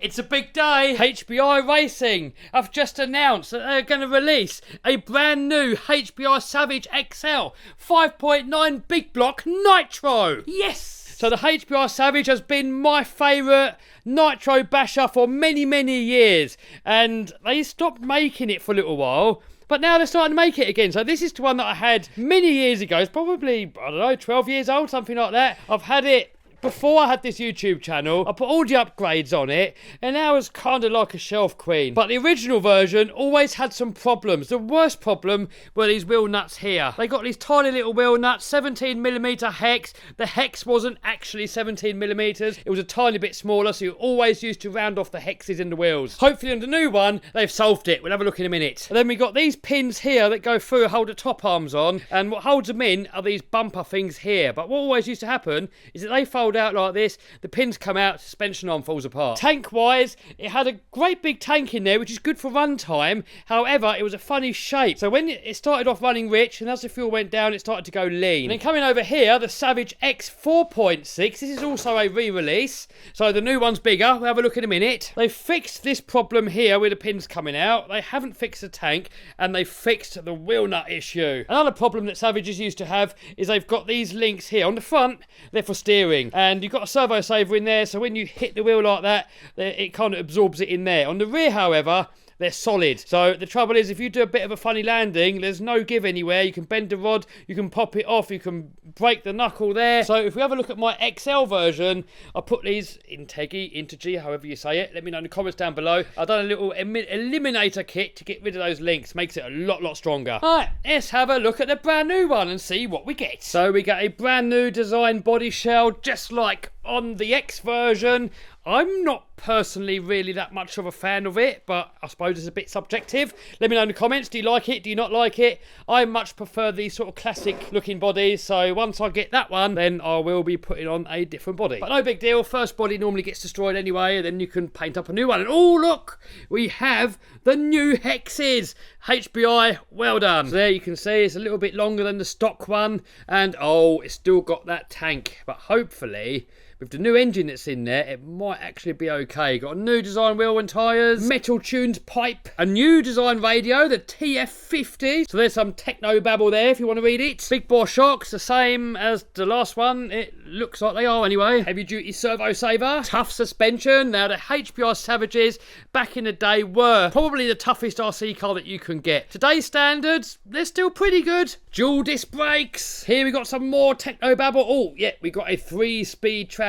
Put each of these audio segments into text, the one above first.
It's a big day. HPI Racing have just announced that they're going to release a brand new HPI Savage XL 5.9 big block Nitro. Yes! So the HPI Savage has been my favourite Nitro basher for many, many years. And they stopped making it for a little while. But now they're starting to make it again. So this is the one that I had many years ago. It's probably, I don't know, 12 years old, something like that. I've had it before I had this YouTube channel. I put all the upgrades on it, and now it's kind of like a shelf queen. But the original version always had some problems. The worst problem were these wheel nuts here. They got these tiny little wheel nuts, 17mm hex. The hex wasn't actually 17mm. It was a tiny bit smaller, so you always used to round off the hexes in the wheels. Hopefully on the new one, they've solved it. We'll have a look in a minute. And then we got these pins here that go through and hold the top arms on, and what holds them in are these bumper things here. But what always used to happen is that they fold out like this, the pins come out, suspension arm falls apart. Tank wise, it had a great big tank in there, which is good for run time. However, it was a funny shape. So when it started off running rich, and as the fuel went down, it started to go lean. And then coming over here, the Savage X 4.6. This is also a re-release, so the new one's bigger. We'll have a look in a minute. They fixed this problem here with the pins coming out. They haven't fixed the tank, and they fixed the wheel nut issue. Another problem that Savages used to have is they've got these links here on the front. They're for steering, and you've got a servo saver in there, so when you hit the wheel like that, it kind of absorbs it in there. On the rear, however, they're solid. So the trouble is, if you do a bit of a funny landing, there's no give anywhere. You can bend the rod, you can pop it off, you can break the knuckle there. So if we have a look at my XL version, I put these Integy, however you say it. Let me know in the comments down below. I've done a little eliminator kit to get rid of those links. Makes it a lot stronger. Alright, let's have a look at the brand new one and see what we get. So we get a brand new design body shell, just like on the X version. I'm not personally really that much of a fan of it, but I suppose it's a bit subjective. Let me know in the comments. Do you like it? Do you not like it? I much prefer these sort of classic looking bodies, so once I get that one, then I will be putting on a different body. But no big deal. First body normally gets destroyed anyway, and then you can paint up a new one. And oh look, we have the new hexes. HPI, well done. So there you can see it's a little bit longer than the stock one, and oh, it's still got that tank, but hopefully with the new engine that's in there, it might actually be okay. Got a new design wheel and tyres, metal tuned pipe, a new design radio, the TF50. So there's some techno babble there if you want to read it. Big bore shocks, the same as the last one. It looks like they are anyway. Heavy duty servo saver, tough suspension. Now the HPI Savages back in the day were probably the toughest RC car that you can get. Today's standards, they're still pretty good. Dual disc brakes. Here we got some more techno babble. Oh yeah, we got a 3-speed transmission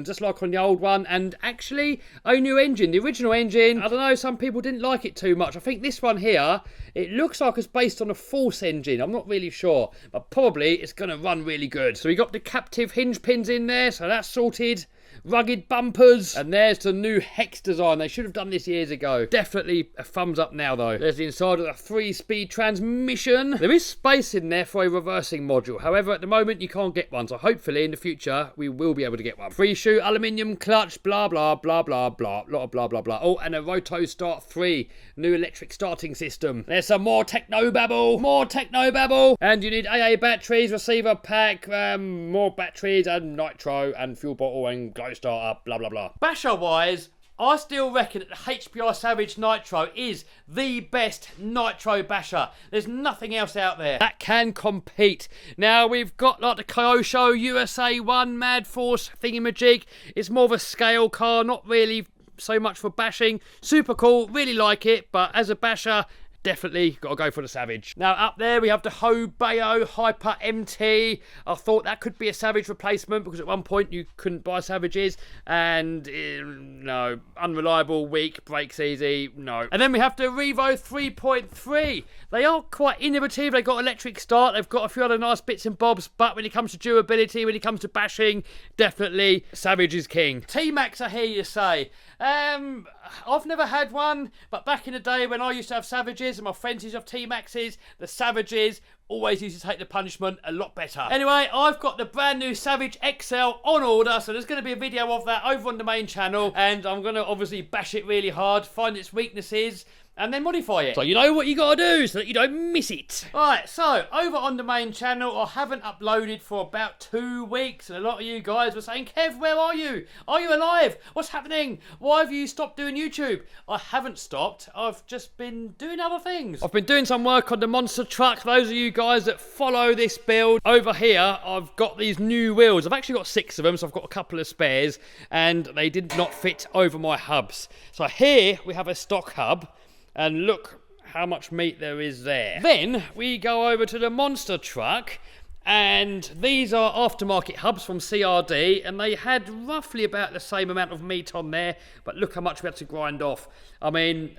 just like on the old one, and actually a new engine. The original engine, I don't know, some people didn't like it too much. I think this one here, it looks like it's based on a Force engine. I'm not really sure, but probably it's going to run really good. So we got the captive hinge pins in there, so that's sorted. Rugged bumpers, and there's the new hex design. They should have done this years ago. Definitely a thumbs up now though. There's the inside of the 3-speed transmission. There is space in there for a reversing module, however at the moment you can't get one, so hopefully in the future we will be able to get one. 3-shoe aluminium clutch, blah blah blah blah blah, lot of blah blah blah. Oh, and a Roto Start 3 new electric starting system. There's some more techno babble, and you need AA batteries, receiver pack, more batteries, and nitro and fuel bottle and glow starter, blah blah blah. Basher wise, I still reckon that the HPI Savage Nitro is the best Nitro basher. There's nothing else out there that can compete. Now we've got like the Kyosho USA 1 Mad Force thingamajig. It's more of a scale car, not really so much for bashing. Super cool, really like it, but as a basher, definitely got to go for the Savage. Now up there we have the Hobeo Hyper MT. I thought that could be a Savage replacement because at one point you couldn't buy Savages, and no, unreliable, weak, brakes easy, no. And then we have the Revo 3.3. They are quite innovative. They've got electric start, they've got a few other nice bits and bobs, but when it comes to durability, when it comes to bashing, definitely Savage is king. T-Max, I hear you say. I've never had one, but back in the day when I used to have Savages and my friends used to have T-Maxes, the Savages always used to take the punishment a lot better. Anyway, I've got the brand new Savage XL on order, so there's going to be a video of that over on the main channel, and I'm going to obviously bash it really hard, find its weaknesses, and then modify it. So you know what you gotta do so that you don't miss it. Right, so over on the main channel, I haven't uploaded for about 2 weeks, and a lot of you guys were saying, Kev, where are you? Are you alive? What's happening? Why have you stopped doing YouTube? I haven't stopped. I've just been doing other things. I've been doing some work on the monster truck. Those of you guys that follow this build, over here, I've got these new wheels. I've actually got 6 of them, so I've got a couple of spares, and they did not fit over my hubs. So here we have a stock hub, and look how much meat there is there. Then we go over to the monster truck, and these are aftermarket hubs from CRD, and they had roughly about the same amount of meat on there, but look how much we had to grind off. I mean,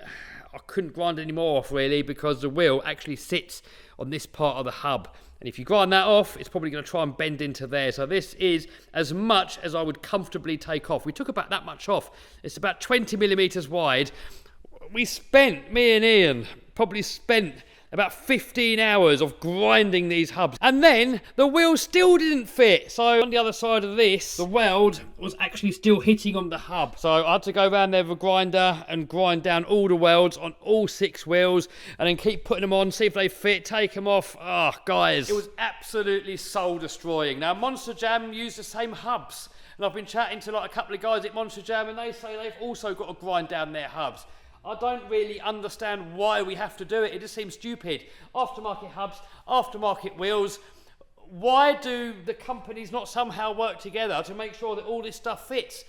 I couldn't grind any more off really, because the wheel actually sits on this part of the hub. And if you grind that off, it's probably going to try and bend into there. So this is as much as I would comfortably take off. We took about that much off. It's about 20 millimeters wide. We spent, me and Ian, probably spent about 15 hours of grinding these hubs. And then the wheel still didn't fit. So on the other side of this, the weld was actually still hitting on the hub. So I had to go around there with a grinder and grind down all the welds on all 6 wheels, and then keep putting them on, see if they fit, take them off. Ah, guys, it was absolutely soul destroying. Now, Monster Jam used the same hubs, and I've been chatting to like a couple of guys at Monster Jam, and they say they've also got to grind down their hubs. I don't really understand why we have to do it. It just seems stupid. Aftermarket hubs, aftermarket wheels. Why do the companies not somehow work together to make sure that all this stuff fits,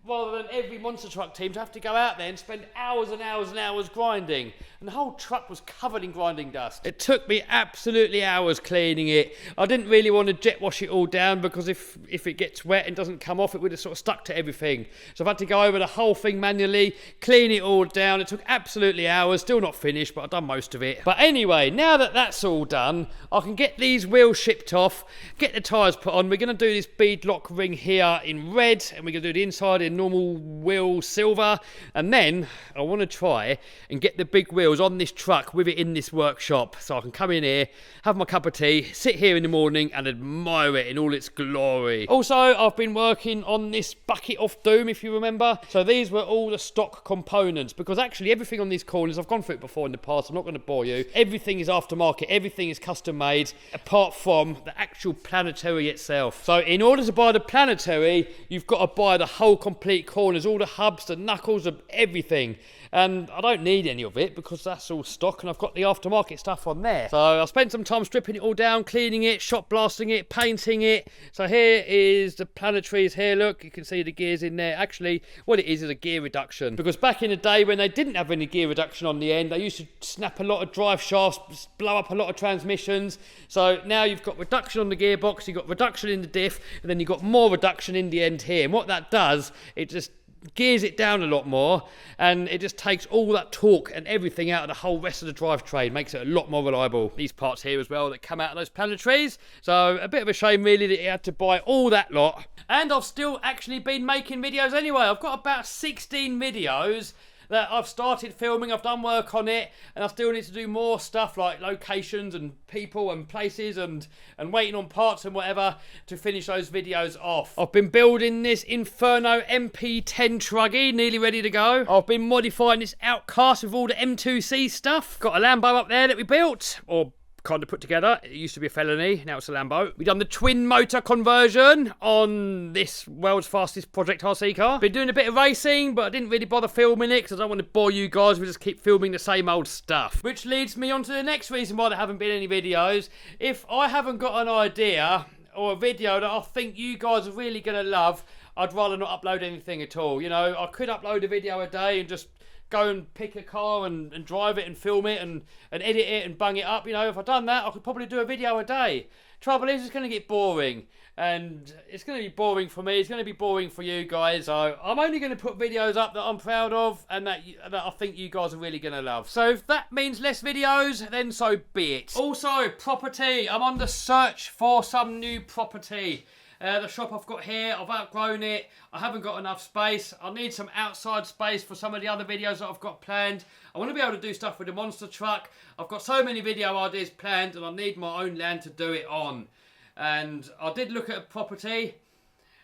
rather than every monster truck team to have to go out there and spend hours and hours and hours grinding? And the whole truck was covered in grinding dust. It took me absolutely hours cleaning it. I didn't really want to jet wash it all down, because if it gets wet and doesn't come off, it would have sort of stuck to everything. So I've had to go over the whole thing manually, clean it all down. It took absolutely hours, still not finished, but I've done most of it. But anyway, now that that's all done, I can get these wheels shipped off, get the tyres put on. We're going to do this beadlock ring here in red, and we're going to do the inside in normal wheel silver, and then I want to try and get the big wheels on this truck with it in this workshop, so I can come in here, have my cup of tea, sit here in the morning and admire it in all its glory. Also, I've been working on this bucket of doom, if you remember. So these were all the stock components, because actually everything on these corners, I've gone through it before in the past, I'm not going to bore you, everything is aftermarket, everything is custom made, apart from the actual planetary itself. So in order to buy the planetary, you've got to buy the whole complete corners, all the hubs, the knuckles, of everything. And I don't need any of it because that's all stock, and I've got the aftermarket stuff on there. So I spent some time stripping it all down, cleaning it, shot blasting it, painting it. So here is the planetaries here. Look, you can see the gears in there. Actually, what it is a gear reduction, because back in the day when they didn't have any gear reduction on the end, they used to snap a lot of drive shafts, blow up a lot of transmissions. So now you've got reduction on the gearbox, you've got reduction in the diff, and then you've got more reduction in the end here. And what that does, it just gears it down a lot more, and it just takes all that torque and everything out of the whole rest of the drivetrain, makes it a lot more reliable. These parts here as well that come out of those planetaries, so a bit of a shame really that you had to buy all that lot. And I've still actually been making videos anyway. I've got about 16 videos that I've started filming, I've done work on it, and I still need to do more stuff like locations and people and places and waiting on parts and whatever to finish those videos off. I've been building this Inferno MP10 truggy, nearly ready to go. I've been modifying this Outcast with all the M2C stuff. Got a Lambo up there that we built, or kind of put together. It used to be a felony, now it's a Lambo. We've done the twin motor conversion on this world's fastest project RC car. Been doing a bit of racing, but I didn't really bother filming it because I don't want to bore you guys. We just keep filming the same old stuff. Which leads me on to the next reason why there haven't been any videos. If I haven't got an idea or a video that I think you guys are really going to love, I'd rather not upload anything at all. You know, I could upload a video a day and just go and pick a car and drive it and film it and edit it and bung it up. You know, if I'd done that, I could probably do a video a day. Trouble is, it's going to get boring. And it's going to be boring for me. It's going to be boring for you guys. So I'm only going to put videos up that I'm proud of and that I think you guys are really going to love. So if that means less videos, then so be it. Also, property. I'm on the search for some new property. The shop I've got here, I've outgrown it. I haven't got enough space. I need some outside space for some of the other videos that I've got planned. I want to be able to do stuff with the monster truck. I've got so many video ideas planned and I need my own land to do it on. And I did look at a property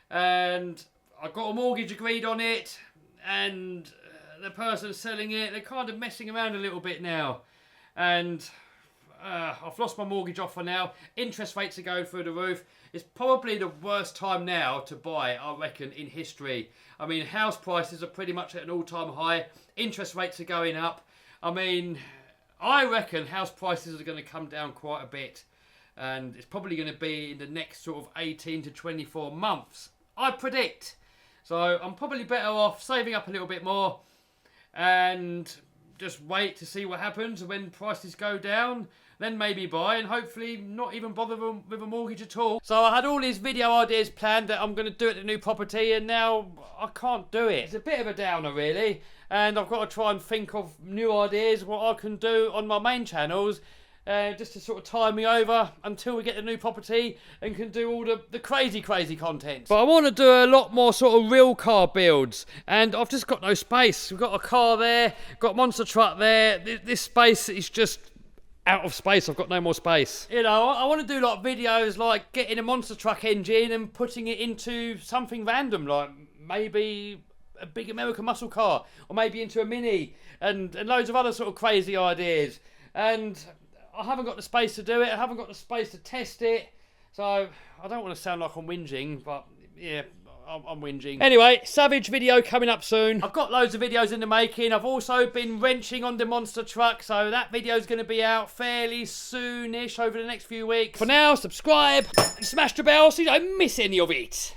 and I got a mortgage agreed on it, and the person selling it, they're kind of messing around a little bit now. And I've lost my mortgage offer now. Interest rates are going through the roof. It's probably the worst time now to buy, I reckon, in history. I mean, house prices are pretty much at an all-time high. Interest rates are going up. I mean, I reckon house prices are going to come down quite a bit. And it's probably going to be in the next sort of 18 to 24 months, I predict. So I'm probably better off saving up a little bit more and just wait to see what happens when prices go down. Then maybe buy and hopefully not even bother with a mortgage at all. So I had all these video ideas planned that I'm going to do at the new property, and now I can't do it. It's a bit of a downer really, and I've got to try and think of new ideas what I can do on my main channels just to sort of tie me over until we get the new property and can do all the crazy content. But I want to do a lot more sort of real car builds, and I've just got no space. We've got a car there, got a monster truck there. This space is just out of space. I've got no more space. You know, I want to do like videos like getting a monster truck engine and putting it into something random, like maybe a big American muscle car, or maybe into a Mini, and loads of other sort of crazy ideas. And I haven't got the space to do it. I haven't got the space to test it. So I don't want to sound like I'm whinging, but yeah, I'm whinging. Anyway, Savage video coming up soon. I've got loads of videos in the making. I've also been wrenching on the monster truck, so that video is going to be out fairly soonish over the next few weeks. For now, subscribe and smash the bell so you don't miss any of it.